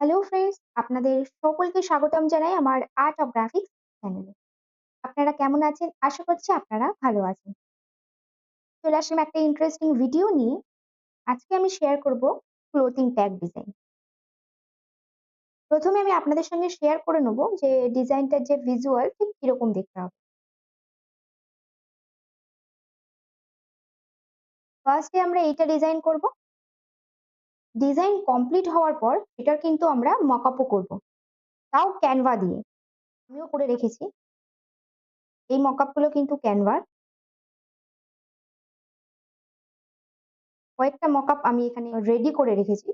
Hello friends, আপনাদের সকলকে স্বাগতম জানাই আমার আর্ট অফ গ্রাফিক্স চ্যানেলে। আপনারা কেমন আছেন? আশা করছি আপনারা ভালো আছেন। চলে আসলাম একটা ইন্টারেস্টিং ভিডিও নিয়ে। আজকে আমি শেয়ার করব ক্লোথিং ট্যাগ ডিজাইন। প্রথমে আমি আপনাদের সঙ্গে শেয়ার করে নেব যে ডিজাইনটার যে ভিজুয়াল ঠিক কিরকম দেখতে হবে। ফার্স্টে আমরা এইটা ডিজাইন করব। ডিজাইন কমপ্লিট হওয়ার পর এটার কিন্তু আমরা মকআপও করব। তাও ক্যানভা দিয়ে। আমিও করে রেখেছি। এই মকআপগুলো কিন্তু ক্যানভার। কয়েকটা মকআপ আমি এখানে রেডি করে রেখেছি।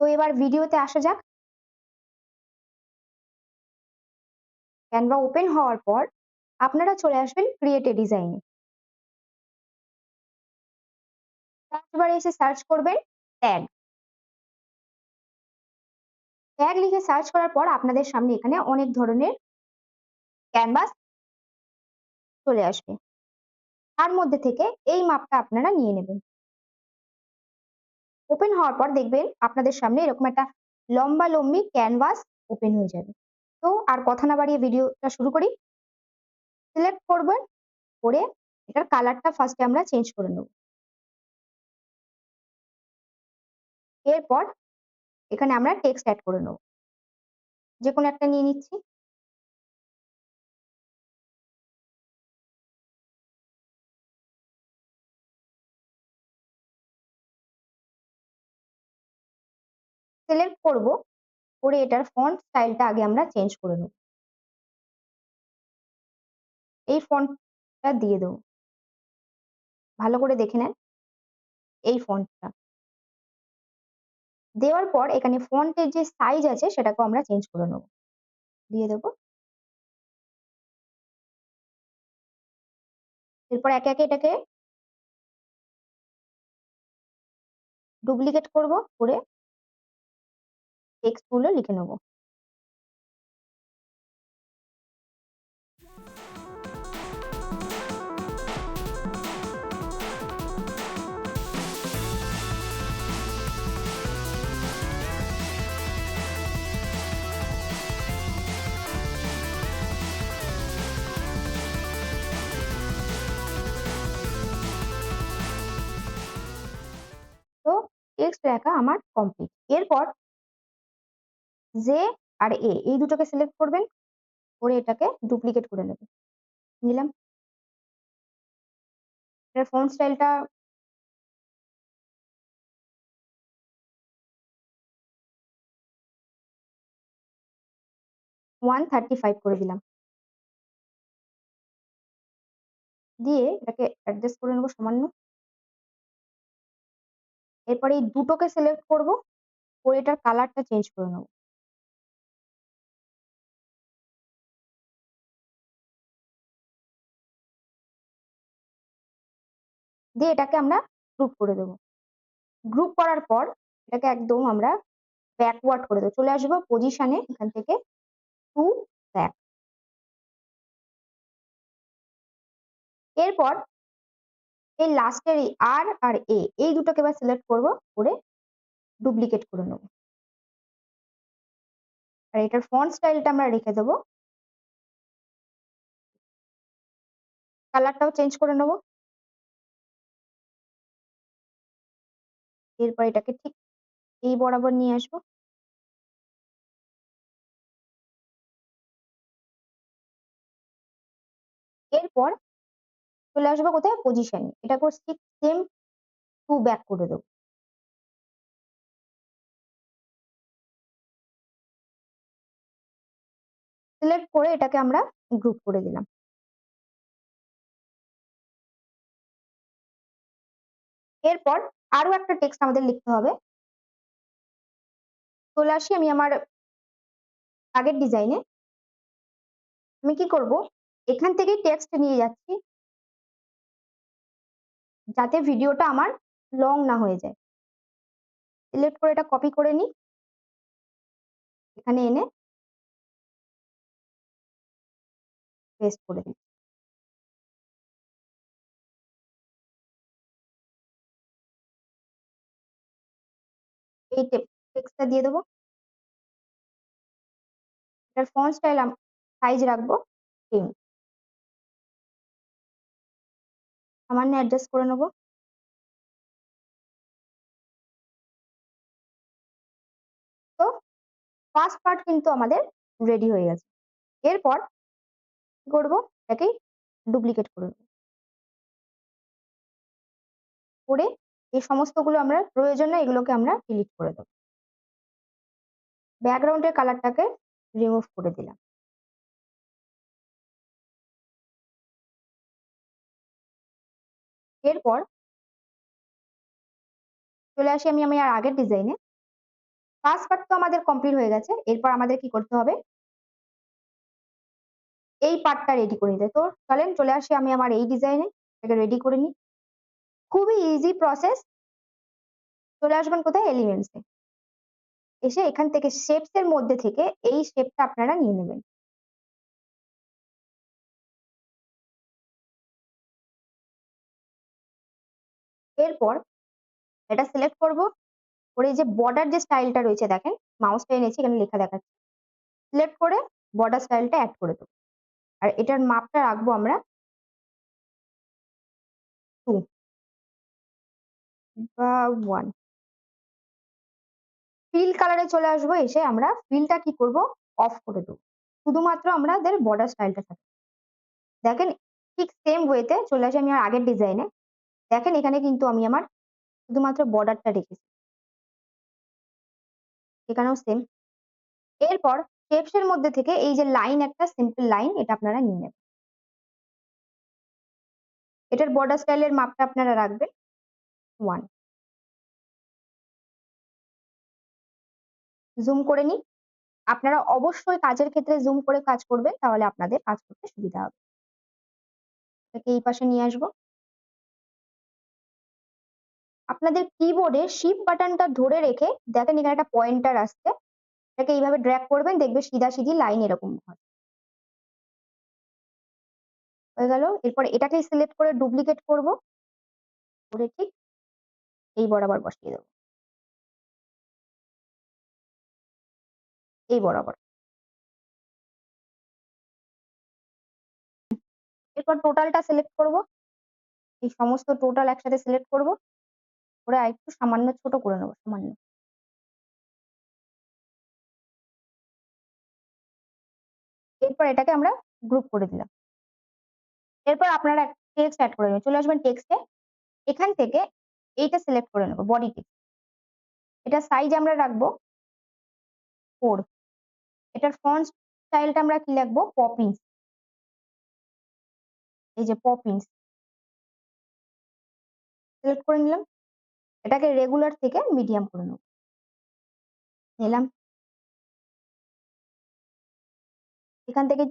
তো এবার ভিডিওতে আসা যাক। ক্যানভা ওপেন হওয়ার পর আপনারা চলে আসবেন ক্রিয়েট এ ডিজাইনে। সার্চ বারে এসে সার্চ করবেন ট্যাগ। ট্যাগ লিখে সার্চ করার পর আপনাদের সামনে এখানে অনেক ধরনের ক্যানভাস চলে আসবে। তার মধ্যে থেকে এই মাপটা আপনারা নিয়ে নেবেন। ওপেন হওয়ার পর দেখবেন আপনাদের সামনে এরকম একটা লম্বা-লম্বি ক্যানভাস ওপেন হয়ে যাবে। তো আর কথা না বাড়িয়ে ভিডিওটা শুরু করি। সিলেক্ট করবেন, করে এটার কালারটা ফার্স্টে আমরা চেঞ্জ করে নেব। এরপর এখানে আমরা টেক্সট এড করে নেব। যেকোনো একটা নিয়ে নিচ্ছি। সিলেক্ট করব, করে এটার ফন্ট স্টাইলটা আগে আমরা চেঞ্জ করে নেব। এই ফন্টটা দিয়ে দেবো। ভালো করে দেখে নেন এই ফন্টটা। দেওয়ার পর এখানে ফন্টের যে সাইজ আছে সেটাকেও আমরা চেঞ্জ করে নেব। দিয়ে দেবো। এরপর একে, একে এটাকে ডুপ্লিকেট করব, করে টেক্সট গুলো লিখে নেব। তো টেক্সট লেখা আমার কমপ্লিট। এরপর জে আর এ এই দুটোকে সিলেক্ট করবেন, করে এটাকে ডুপ্লিকেট করে নেবেন। নিলাম। এটার ফন্ট স্টাইলটা 135 করে দিলাম। দিয়ে এটাকে অ্যাডজাস্ট করে নেব সামান্য। এরপর এই দুটোকে সিলেক্ট করব, করে এটার কালারটা চেঞ্জ করে নেব। দিয়ে এটাকে আমরা গ্রুপ করে দেব। গ্রুপ করার পর এটাকে একদম আমরা ব্যাকওয়ার্ড করে দেব। চলে আসবো পজিশনে, এখান থেকে টু ব্যাক। এরপর এই লাস্টের এই আর আর এ এই দুটোকে এবার সিলেক্ট করব, করে ডুপ্লিকেট করে নেব। আর এটার ফন্ট স্টাইলটা আমরা রেখে দেব। কালারটাও চেঞ্জ করে নেব। এরপর এটাকে ঠিক এই বরাবর নিয়ে আসবো। এরপর চলে আসবো কোথায়? পজিশনে। এটাকেও ঠিক সেম টু ব্যাক করে দেব। সিলেক্ট করে এটাকে আমরা গ্রুপ করে দিলাম। এরপর আরো একটা টেক্সট আমাদের লিখতে হবে। চলে আসি আমি আমার আগের ডিজাইনে। আমি কি করব? এখান থেকেই টেক্সট নিয়ে যাচ্ছি, যাতে ভিডিওটা আমার লং না হয়ে যায়। সিলেক্ট করে এটা কপি করে নিই। এখানে এনে পেস্ট করে দিই। এই টেক্সটটা দিয়ে দেবো। এটার ফন্ট স্টাইল সাইজ রাখবো 10, সামান্য অ্যাডজাস্ট করে নেবো। তো ফার্স্ট পার্ট কিন্তু আমাদের রেডি হয়ে গেছে। এরপর কি করবো? এটাকেই ডুপ্লিকেট করে নেবো। করে এই সমস্তগুলো আমরা প্রয়োজন না, এগুলোকে আমরা ডিলিট করে দেবো। ব্যাকগ্রাউন্ডের কালারটাকে রিমুভ করে দিলাম। এরপর চলে আসি আমি আমার আগের ডিজাইনে। ফার্স্ট পার্ট তো আমাদের কমপ্লিট হয়ে গেছে। এরপর আমাদের কি করতে হবে? এই পার্টটা রেডি করে নিতে। তো চলেন চলে আসি আমি আমার এই ডিজাইনে, এটাকে রেডি করে নিই। খুবই ইজি প্রসেস। চলে আসবেন কোথায়? এলিমেন্টস এ। এসে এখান থেকে শেপস এর মধ্যে থেকে এই শেপটা আপনারা নিয়ে নেবেন। এরপর এটা সিলেক্ট করব, করে এই যে বর্ডার যে স্টাইলটা রয়েছে দেখেন, মাউসটা এনেছি এখানে লেখা দেখাচ্ছে। সিলেক্ট করে বর্ডার স্টাইলটা এড করে দেবো। আর এটার মাপটা রাখবো আমরা 2 বা 1। ফিল কালারে চলে আসবো, এসে আমরা ফিলটা কি করব? অফ করে দেবো। শুধুমাত্র আমাদের বর্ডার স্টাইলটা থাকবে। দেখেন ঠিক সেম ওয়েতে চলে আসি আমি আমার আগের ডিজাইনে। দেখেন এখানে কিন্তু আমি আমার শুধুমাত্র বর্ডারটা রেখেছি। এখানেও সেম। এরপর শেপস এর মধ্যে থেকে এই যে লাইন, একটা সিম্পল লাইন, এটা আপনারা নিয়ে নেবেন। এটার বর্ডার স্টাইলের মাপটা আপনারা রাখবেন 1। জুম করে নিই। আপনারা অবশ্যই কাজের ক্ষেত্রে জুম করে কাজ করবেন, তাহলে আপনাদের কাজ করতে সুবিধা হবে। এটাকে এই পাশে নিয়ে আসবো। আপনাদের কিবোর্ডে শিফট বাটনটা ধরে রেখে দেখেন এখানে একটা পয়েন্টার আসছে। এটাকে এইভাবে ড্র্যাগ করবেন, দেখবে সিধাসিধি লাইন এরকম হয়। হয়ে গেল। এরপর এটাকে সিলেক্ট করে ডুপ্লিকেট করব, করে ঠিক এই বরাবর বসিয়ে দেবো। এই বরাবর। এরপর টোটালটা সিলেক্ট করব। এই সমস্ত টোটাল একসাথে সিলেক্ট করব, করে আরেকটু সামান্য ছোট করে নেব, সামান্য। এরপর এটাকে আমরা গ্রুপ করে দিলাম। এরপর আপনারা টেক্সট অ্যাড করে নেবেন। চলে আসবেন টেক্সটে। এখান থেকে এইটা সিলেক্ট করে নেব, বডি টেক্সট। এটা সাইজ আমরা রাখবো 4। এটার ফন্ট স্টাইলটা আমরা কি লিখবো? পপিন্স। এই যে পপিন্স সিলেক্ট করে নিলাম। এটাকে রেগুলার থেকে মিডিয়াম করে নেব। নিলাম। এখান থেকে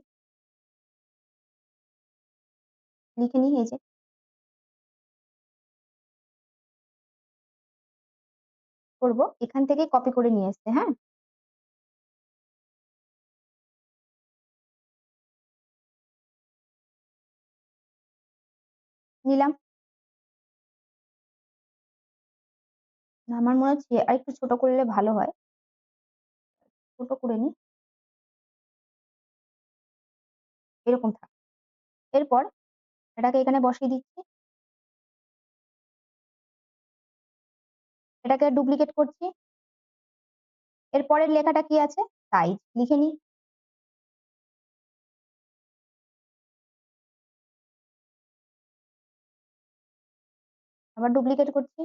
লিখে নিই, এই যে করব, এখান থেকে কপি করে নিয়ে আসতে। হ্যাঁ, নিলাম। আমার মনে হচ্ছে আরেকটু ছোট করলে ভালো হয়। ছোট করে নিই, এরকম থাক। এরপর এটাকে এখানে বসিয়ে দিচ্ছি। এটাকে ডুপ্লিকেট করছি। এর পরের লেখাটা কি আছে? সাইজ লিখে নিই। আবার ডুপ্লিকেট করছি।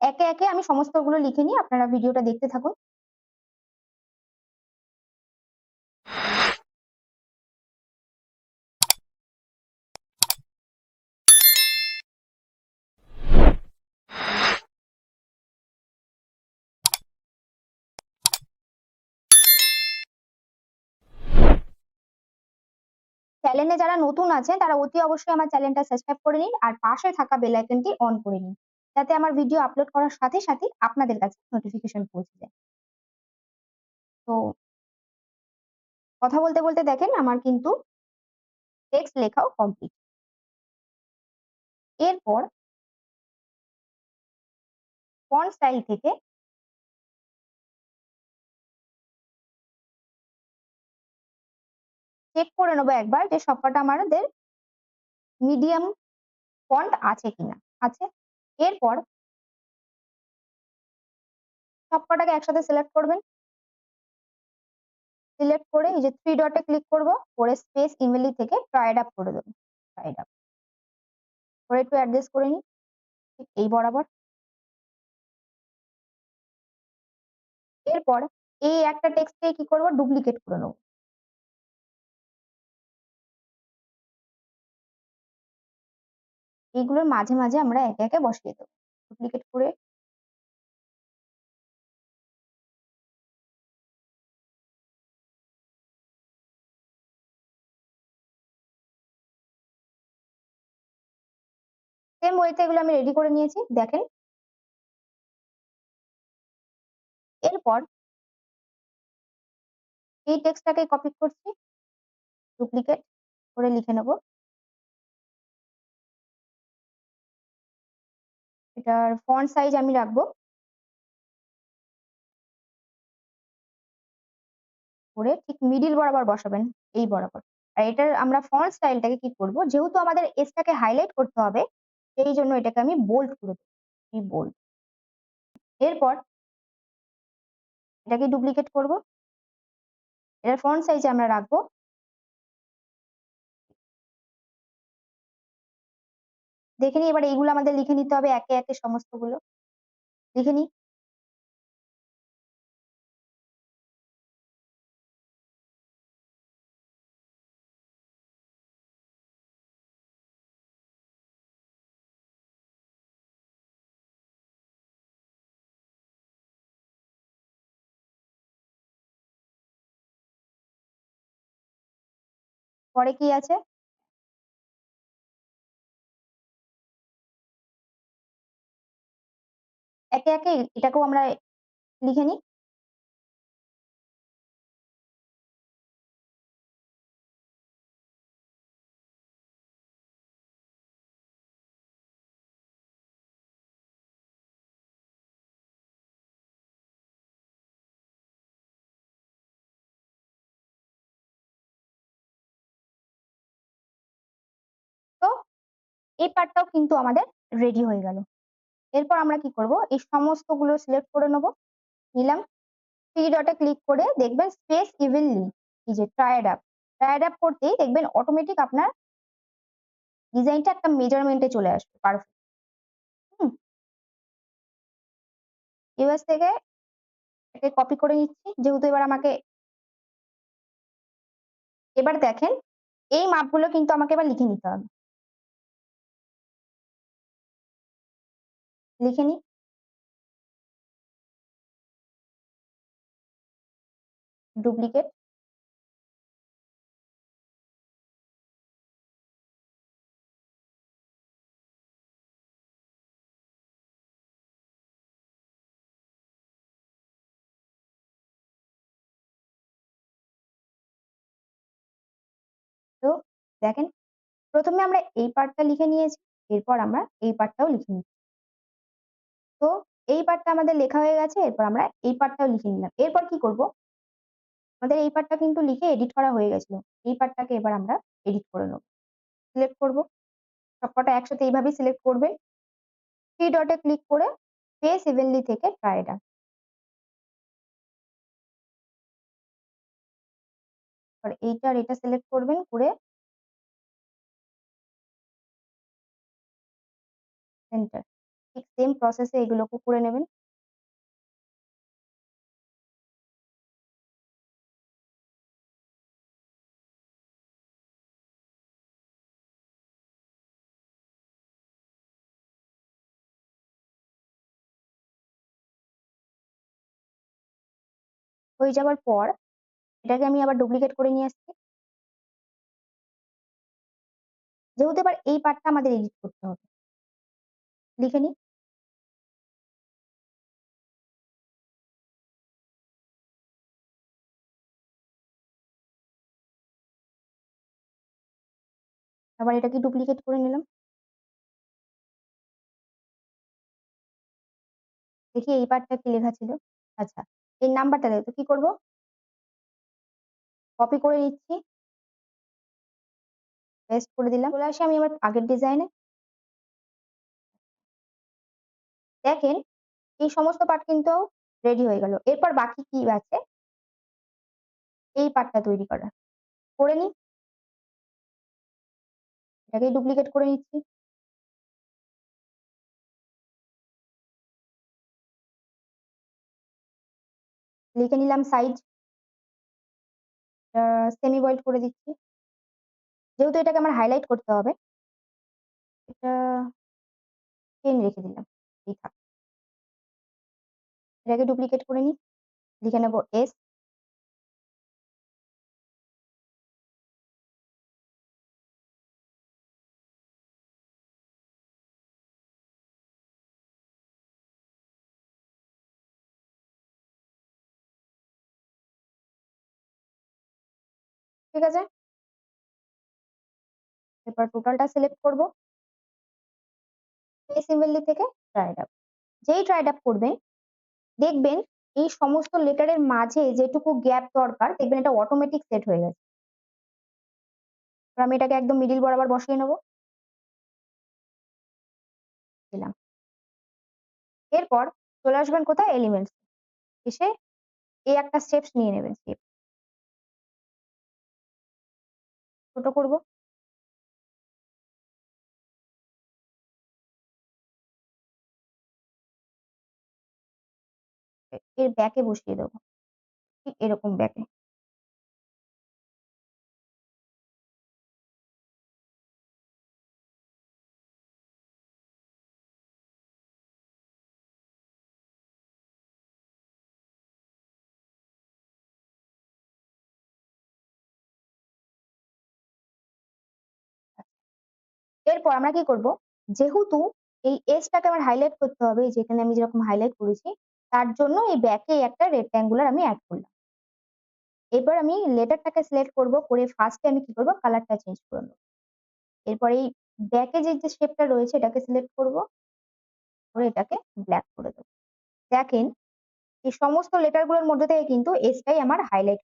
একে একে আমি সমস্তগুলো লিখে নিই, আপনারা ভিডিওটা দেখতে থাকুন। চ্যানেলে যারা নতুন আছেন তারা অতি অবশ্যই আমার চ্যানেলটা সাবস্ক্রাইব করে নিন, আর পাশে থাকা বেল আইকনটি অন করে নিন, যাতে আমার ভিডিও আপলোড করার সাথে সাথে আপনাদের কাছে নোটিফিকেশন পৌঁছে যায়। তো কথা বলতে বলতে দেখেন আমার কিন্তু টেক্সট লেখাও কমপ্লিট। এরপর ফন্ট স্টাইল থেকে চেক করে নেবো একবার যে সবকটা আমাদের মিডিয়াম ফন্ট আছে কিনা। আছে। এরপর সবকটাকে একসাথে সিলেক্ট করবেন। সিলেক্ট করে এই যে 3 ডটে ক্লিক করব, করে স্পেস ইমেইলি থেকে ট্রাই ইট আপ করে দেব। ট্রাই ইট আপ করে একটু অ্যাডজাস্ট করে নিই। ঠিক এই বরাবর। এরপর এই একটা টেক্সটকে কি করব, ডুপ্লিকেট করে নেব। এইগুলোর মাঝে, মাঝে আমরা একে, একে বসিয়ে দেব। ডুপ্লিকেট করে সেম ওয়েতে এগুলো আমি রেডি করে নিয়েছি। দেখেন। এরপর এই টেক্সটটাকে কপি করছি, ডুপ্লিকেট করে লিখে নেব। এটার ফন্ট সাইজ আমি রাখবো, করে ঠিক মিডল বরাবর বসাবেন, এই বরাবর। আর এটার আমরা ফন্ট স্টাইলটাকে কি করব, যেহেতু আমাদের এসটাকে হাইলাইট করতে হবে, সেই জন্য এটাকে আমি বোল্ড করে দেব। এই বোল্ড। এরপর এটাকে ডুপ্লিকেট করব। এটার ফন্ট সাইজ আমরা রাখবো, দেখে নিই। এবার এইগুলো আমাদের লিখে নিতে হবে একে, একে সমস্তগুলো। লিখে নিই। পরে কি আছে? একে, একে এটাকেও আমরা লিখে নিই। তো এই পার্টটাও কিন্তু আমাদের রেডি হয়ে গেল। এরপর আমরা কি করব, এই সমস্তগুলো সিলেক্ট করে নেব। নিলাম। 3 ডটে ক্লিক করে দেখবেন স্পেস ইভেনলি, এই যে ট্রাই আপ। ট্রাই আপ করতেই দেখবেন অটোমেটিক আপনার ডিজাইনটা একটা মেজারমেন্টে চলে আসবে। পারফেক্ট। হুম। ইউএস থেকে এটাকে কপি করে নিচ্ছি, যেহেতু এবার আমাকে, এবার দেখেন এই মাপগুলো কিন্তু আমাকে এবার লিখে নিতে হবে। লিখে নিই। ডুপ্লিকেট। তো দেখেন, প্রথমে আমরা এই পার্টটা লিখে নিয়েছি, এরপর আমরা এই পার্টটাও লিখে নিচ্ছি। তো এই পার্টটা আমাদের লেখা হয়ে গেছে, এরপর আমরা এই পার্টটাও লিখে নিলাম। এরপর কি করব, আমাদের এই পার্টটা কিন্তু লিখে এডিট করা হয়ে গেছিল। এই পার্টটাকে এবার আমরা এডিট করে নেব। সিলেক্ট করব। সবকটা একসাথে এইভাবেই সিলেক্ট করবেন। 3 ডটে ক্লিক করে স্পেস ইভেনলি থেকে ট্রাই এটা। আর এইটা আর এটা সিলেক্ট করবেন, করে সেন্টার। ঠিক সেম প্রসেস এ এগুলোকে করে নেবেন। হয়ে যাওয়ার পর এটাকে আমি আবার ডুপ্লিকেট করে নিয়ে আসছি। যেহেতু এবার এই পার্টটা আমাদের এডিট করতে হবে। লিখে নিই। আবার এটাকে ডুপ্লিকেট করে নিলাম। দেখি এই পার্টটা কি লেখা ছিল। আচ্ছা, এই নাম্বারটা দেয় তো কি করব? কপি করে নিচ্ছি। পেস্ট করে দিলাম। চলে আসি আমি আমার আগের ডিজাইনে। দেখেন এই সমস্ত পার্ট কিন্তু রেডি হয়ে গেল। এরপর বাকি কি আছে? এই পার্টটা তৈরি করা। করে নিই। এটাকেই ডুপ্লিকেট করে নিচ্ছি। লিখে নিলাম সাইজ। সেমি ওয়েল্ড করে দিচ্ছি। যেহেতু এটাকে আমার হাইলাইট করতে হবে, এটা 10 রেখে দিলাম। এই থাক। এটাকে ডুপ্লিকেট করে নিই। লিখে নেব এস। ঠিক আছে? এরপর টোটালটা সিলেক্ট করব। অ্যাসেম্বলি থেকে ট্রাই আপ। যেই ট্রাই আপ করবেন, দেখবেন এই সমস্ত লেটারের মাঝে যেটুকু গ্যাপ দরকার দেখবেন এটা অটোমেটিক সেট হয়ে গেছে। আমি এটাকে একদম মিডল বরাবর বসিয়ে নেব। দিলাম। এরপর চলে আসবেন কোথায়? এলিমেন্টস। এসে এই একটা স্টেপস নিয়ে নেবেন। স্টেপ ছোট করব। এর ব্যাকে বসিয়ে দেব। ঠিক এরকম ব্যাকে। এরপর আমরা কি করব? যেহেতু এই এজটাকে আমার হাইলাইট করতে হবে, যেখানে আমি যেরকম হাইলাইট করেছি, তার জন্য এই ব্যাকে একটা রেক্টেঙ্গুলার আমি এড করলাম। এবার আমি লেটারটাকে সিলেক্ট করব, করে ফার্স্ট এ আমি কি করব? কালারটা চেঞ্জ করে নেব। এরপর এই ব্যাকে যে শেপটা রয়েছে এটাকে সিলেক্ট করব, করে এটাকে ব্ল্যাক করে দেব। দেখেন এই সমস্ত লেটারগুলোর মধ্যে থেকে কিন্তু এসটাই আমার হাইলাইট।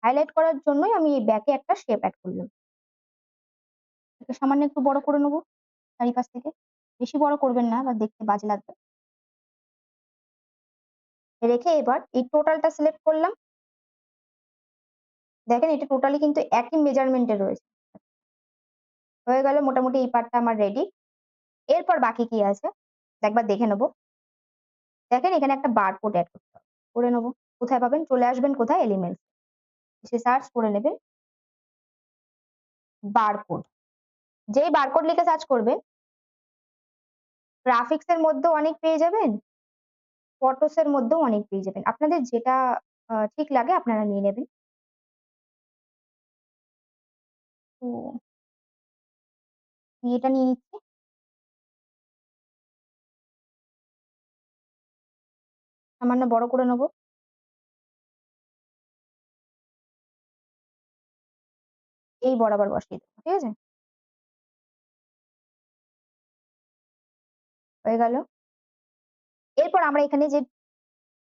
হাইলাইট করার জন্যই আমি এই ব্যাকে একটা শেপ এড করলাম। এটাকে সামান্য একটু বড় করে নেব চারিপাশ থেকে। বেশি বড় করবেন না, আবার দেখতে বাজে লাগবে। রেখে এবার এই টোটালটা সিলেক্ট করলাম। দেখেন এটা টোটালি কিন্তু একই মেজারমেন্ট এ রয়েছে। হয়ে গেল মোটামুটি এই পার্টটা আমার রেডি। এরপর বাকি কি আছে? একবার দেখে নেব। দেখেন এখানে একটা বারকোড এড করতে হবে। করে নেব। কোথায় পাবেন? চলে আসবেন কোথায়? এলিমেন্টস। এসে সার্চ করে নেবেন বারকোড। যেই বারকোড লিখে সার্চ করবেন, গ্রাফিক্স এর মধ্যেও অনেক পেয়ে যাবেন, ফটোস এর মধ্যেও অনেক পেয়ে যাবেন। আপনাদের যেটা ঠিক লাগে আপনারা নিয়ে নেবেন। তো আমি এটা নিয়ে নিচ্ছি। সামান্য বড় করে নেব। এই বরাবর বসিয়ে দেব। ঠিক আছে? হয়ে গেল। এরপর আমরা এখানে যে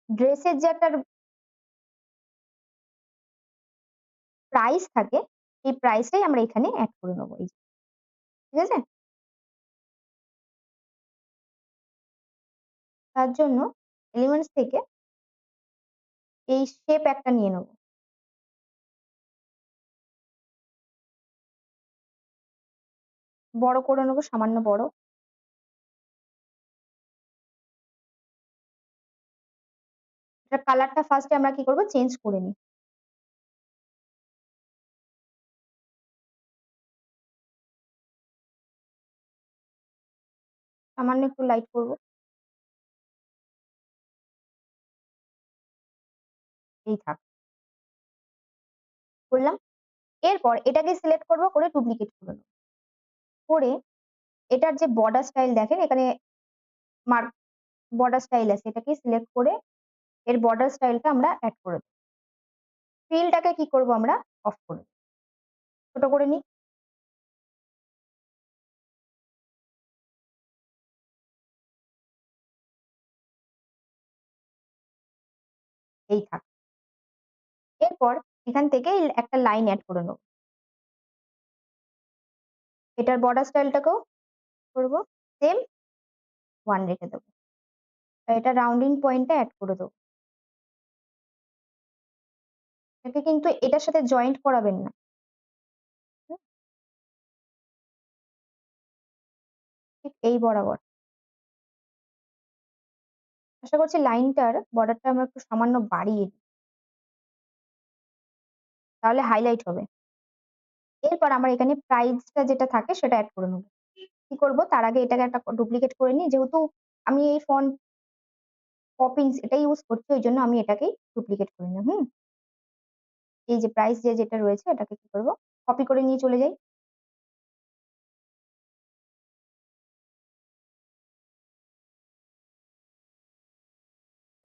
ড্রেসের যে একটা প্রাইস থাকে, এই প্রাইসটাই আমরা এখানে এড করে নেব। এই যে, ঠিক আছে? তার জন্য এলিমেন্টস থেকে এই শেপ একটা নিয়ে নেব। বড় করে নেব, সামান্য বড়। এটার কালারটা ফার্স্ট এ আমরা কি করব? চেঞ্জ করে নিই। সামান্য একটু লাইট করব। এই থাক। করলাম। এরপর এটাকে সিলেক্ট করব, করে ডুপ্লিকেট করে নেব। করে এটার যে বর্ডার স্টাইল দেখেন এখানে মার্ক বর্ডার স্টাইল আছে। এটাকে সিলেক্ট করে এর বর্ডার স্টাইলটা আমরা এড করে দেব। ফিলটাকে কি করব আমরা? অফ করে দেব। ছোট করে নিই। এই থাক। এরপর এখান থেকে একটা লাইন এড করে নেব। এটার বর্ডার স্টাইলটাকেও করব সেম 1 রেখে দেবো। আর এটা রাউন্ডিং পয়েন্টটা এড করে দেবো। এটাকে কিন্তু এটার সাথে জয়েন্ট করাবেন না। হুম? ঠিক এই বরাবর। আশা করছি লাইনটার বর্ডারটা আমরা একটু সামান্য বাড়িয়ে দিই। তাহলে হাইলাইট হবে। এরপর আমার এখানে প্রাইসটা যেটা থাকে সেটা এড করে নেব। কি করব তার আগে এটাকে একটা ডুপ্লিকেট করে নিই। যেহেতু আমি এই ফন্ট পপিন্স এটাই ইউজ করছি ওইজন্য আমি এটাকেই ডুপ্লিকেট করে নিলাম। এই যে প্রাইস যেটা রয়েছে এটাকে কি করব কপি করে নিয়ে চলে যাই।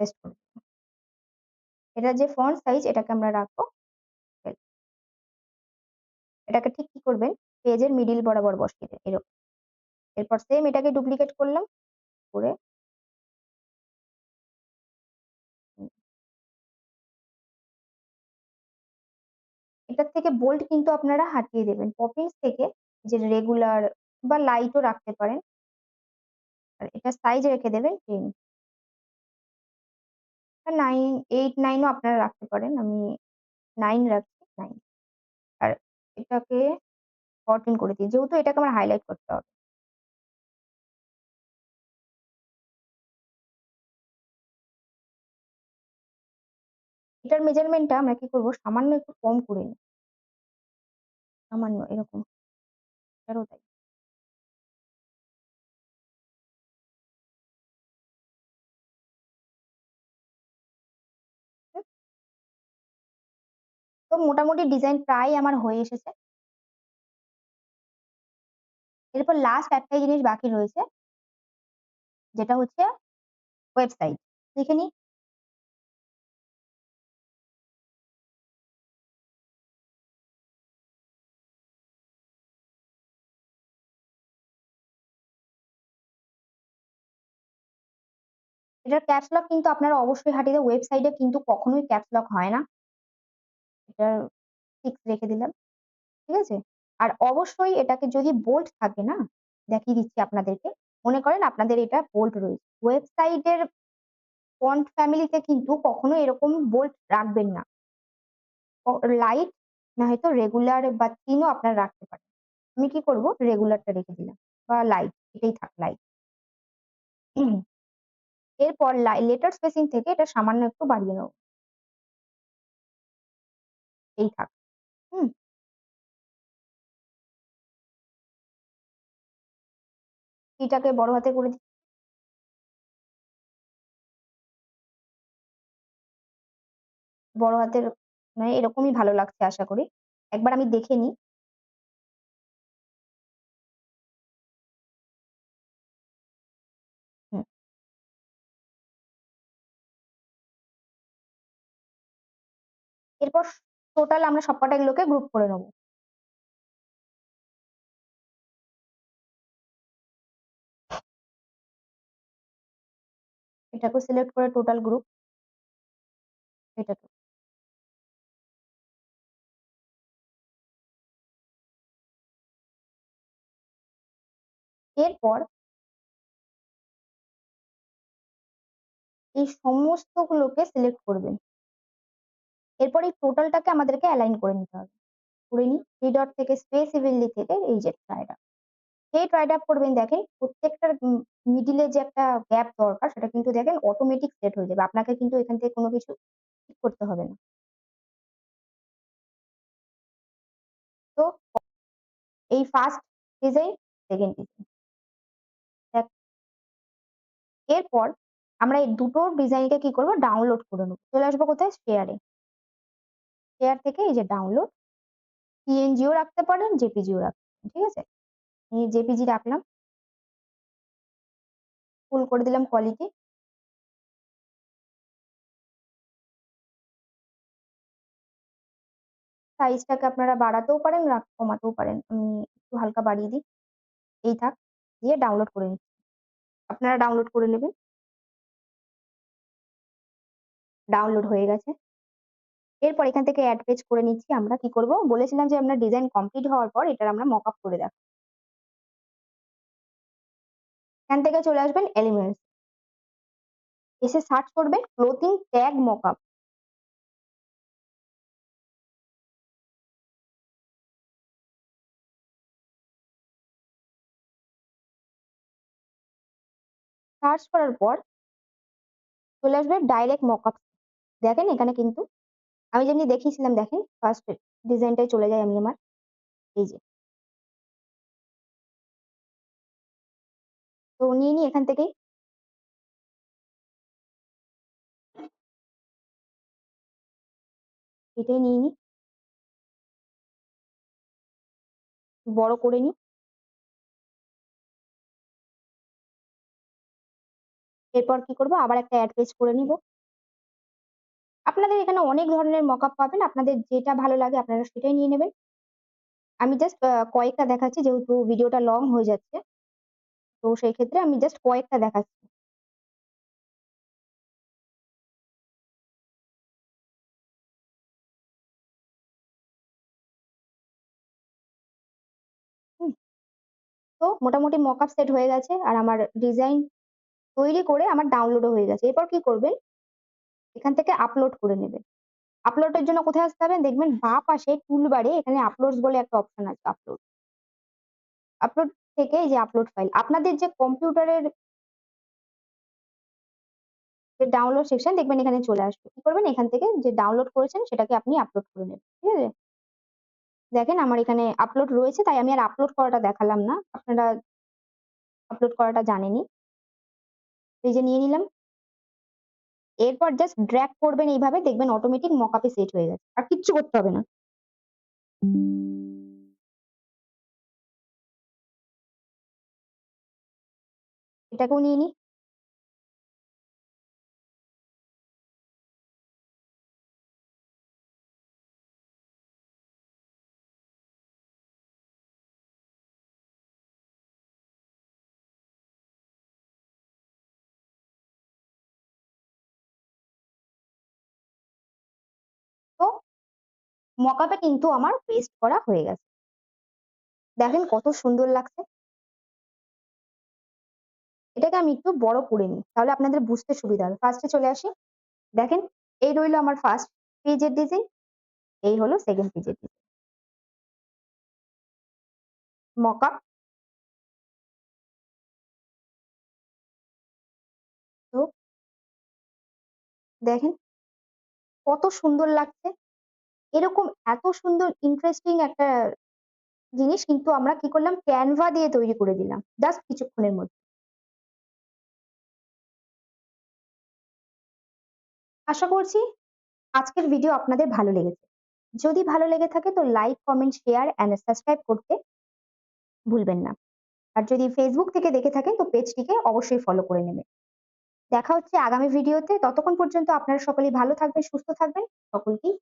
পেস্ট করে দিলাম। এটার যে ফন্ট সাইজ এটাকে আমরা রাখবো 12। এটাকে ঠিক কি করবেন পেজের মিডল বরাবর বসিয়ে দেন এরকম। এরপর সেম এটাকে ডুপ্লিকেট করলাম করে হুম, এটার থেকে বোল্ড কিন্তু আপনারা হটিয়ে দেবেন। পপিন্স থেকে যে রেগুলার বা লাইটও রাখতে পারেন। আর এটার সাইজ রেখে দেবেন 10 বা 9, 8, 9 ও আপনারা রাখতে পারেন। আমি 9 রাখছি 9 আর এটাকে 14 করে দিই। যেহেতু এটাকে আমার হাইলাইট করতে হবে। এটার মেজারমেন্টটা আমরা কি করব সামান্য একটু কম করে নিই। সামান্য এরকম। এটারও তাই। হুম? তো মোটামুটি ডিজাইন প্রায় আমার হয়ে এসেছে। এরপর লাস্ট একটাই জিনিস বাকি রয়েছে যেটা হচ্ছে ওয়েবসাইট। দেখে নিই। এটার ক্যাপস লক কিন্তু আপনারা অবশ্যই হাটিয়ে দেন। ওয়েবসাইটে কিন্তু কখনোই ক্যাপস লক হয় না। এটার ফিক্স রেখে দিলাম। ঠিক আছে? আর অবশ্যই এটাকে যদি বোল্ড থাকে না? দেখিয়ে দিচ্ছি আপনাদেরকে। মনে করেন আপনাদের এটা বোল্ড রয়েছে। ওয়েবসাইটের ফন্ট ফ্যামিলিতে কিন্তু কখনো এরকম বোল্ড রাখবেন না। লাইট নয়তো রেগুলার বা থিন ও আপনারা রাখতে পারেন। আমি কি করব রেগুলারটা রেখে দিলাম বা লাইট এটাই থাক লাইট। এরপর লেটার স্পেসিং থেকে এটা সামান্য একটু বাড়িয়ে নেব। এই থাক। হুম? এটাকে বড় হাতে করে দিই। বড় হাতের মানে এরকমই ভালো লাগছে আশা করি। একবার আমি দেখে নিই। হুম। এরপর টোটাল আমরা সবকটা এগুলোকে গ্রুপ করে নেব। এটাকেও সিলেক্ট করে টোটাল গ্রুপ এটাকে। এরপর এই সমস্তগুলোকে সিলেক্ট করবেন। এরপর এই টোটালটাকে আমাদেরকে অ্যালাইন করে নিতে হবে। করে নিই। 3 ডট থেকে স্পেস ইভেনলি থেকে এই যে ট্রাই ডাউন। যেই ট্রাই ডাউন করবেন দেখেন প্রত্যেকটার মিডল এ যে একটা গ্যাপ দরকার সেটা কিন্তু দেখেন অটোমেটিক সেট হয়ে যাবে। আপনাকে কিন্তু এখান থেকে কোনো কিছু ঠিক করতে হবে না। তো এই ফার্স্ট ডিজাইন, সেকেন্ড ডিজাইন। দেখ এরপর আমরা এই দুটো ডিজাইনকে কি করব ডাউনলোড করে নেব। চলে আসবো কোথায় শেয়ারে। শেয়ার থেকে এই যে ডাউনলোড PNG ও রাখতে পারেন, JPG ও রাখতে পারেন। ঠিক আছে? এই JPG রাখলাম। ফুল করে দিলাম কোয়ালিটি। সাইজটাকে আপনারা বাড়াতেও পারেন, কমাতেও পারেন। আমি একটু হালকা বাড়িয়ে দিই। এই থাক। দিয়ে ডাউনলোড করে নিচ্ছি। আপনারা ডাউনলোড করে নেবেন। ডাউনলোড হয়ে গেছে। এরপর এখান থেকে এড পেজ করে নিচ্ছি। আমরা কি করব? বলেছিলাম যে আমরা ডিজাইন কমপ্লিট হওয়ার পর এটার আমরা মকআপ করে দেখাবো। এখান থেকে চলে আসবেন এলিমেন্টস, এসে সার্চ করবেন ক্লোথিং ট্যাগ মকআপ। সার্চ করার পর চলে আসবে ডাইরেক্ট মকআপ। দেখেন এখানে কিন্তু আমি যেমনি দেখিয়েছিলাম, দেখেন ফার্স্ট ডিজাইনটাই চলে যাই আমি আমার, এই যে। তো নিয়ে নিই এখান থেকেই, এটাই নিয়ে নিই, বড় করে নিই। এরপর কি করব, আবার একটা অ্যাড পেজ করে নিব। আপনাদের এখানে অনেক ধরনের মকআপ পাবেন, আপনাদের যেটা ভালো লাগে আপনারা সেটাই নিয়ে নেবেন। আমি জাস্ট কয়েকটা দেখাচ্ছি যেহেতু ভিডিওটা লং হয়ে যাচ্ছে। তো সেই ক্ষেত্রে আমি জাস্ট কয়েকটা দেখাচ্ছি। হুম? তো মোটামুটি মকআপ সেট হয়ে গেছে আর আমার ডিজাইন তৈরি করে আমার ডাউনলোডও হয়ে গেছে। এরপর কি করবেন, এখান থেকে আপলোড করে নেবেন। আপলোডের জন্য কোথায় আসতে হবে? দেখবেন বাঁ পাশে টুলবারে এখানে আপলোডস বলে একটা অপশন আছে, আপলোড। আপলোড থেকে এই যে আপলোড ফাইল। আপনাদের যে কম্পিউটারের যে ডাউনলোড সেকশন দেখবেন এখানে চলে আসবে। কি করবেন? এখান থেকে যে ডাউনলোড করেছেন সেটাকে আপনি আপলোড করে নেবেন। ঠিক আছে? দেখেন আমার এখানে আপলোড রয়েছে তাই আমি আর আপলোড করাটা দেখালাম না। আপনারা আপলোড করাটা জানেনই। এই যে নিয়ে নিলাম। এরপর জাস্ট ড্রাগ করবেন এইভাবে, দেখবেন অটোমেটিক মকআপ এ সেট হয়ে গেছে। আর কিচ্ছু করতে হবে না। এটাকেও নিয়ে নিই। তো মকআপ এ কিন্তু আমার পেস্ট করা হয়ে গেছে। দেখেন কত সুন্দর লাগছে। এটাকে আমি একটু বড় করে নিই। তাহলে আপনাদের বুঝতে সুবিধা হবে। ফার্স্ট এ চলে আসি। দেখেন এই রইল আমার ফার্স্ট পেজের ডিজাইন। এই হলো সেকেন্ড পেজের ডিজাইন। মকআপ। তো দেখেন কত সুন্দর লাগছে। এরকম এত সুন্দর ইন্টারেস্টিং একটা জিনিস কিন্তু আমরা কি করলাম, ক্যানভা দিয়ে তৈরি করে দিলাম। জাস্ট কিছুক্ষণের মধ্যে। আশা করছি আজকের ভিডিও আপনাদের ভালো লেগেছে। যদি ভালো লেগে থাকে তো like, comment, share and subscribe করতে ভুলবেন না। আর যদি ফেসবুক থেকে দেখে থাকেন তো পেজটিকে অবশ্যই ফলো করে নেবেন। দেখা হচ্ছে আগামী ভিডিওতে। ততক্ষণ পর্যন্ত আপনারা সকলেই ভালো থাকবেন, সুস্থ থাকবেন। সকলকেই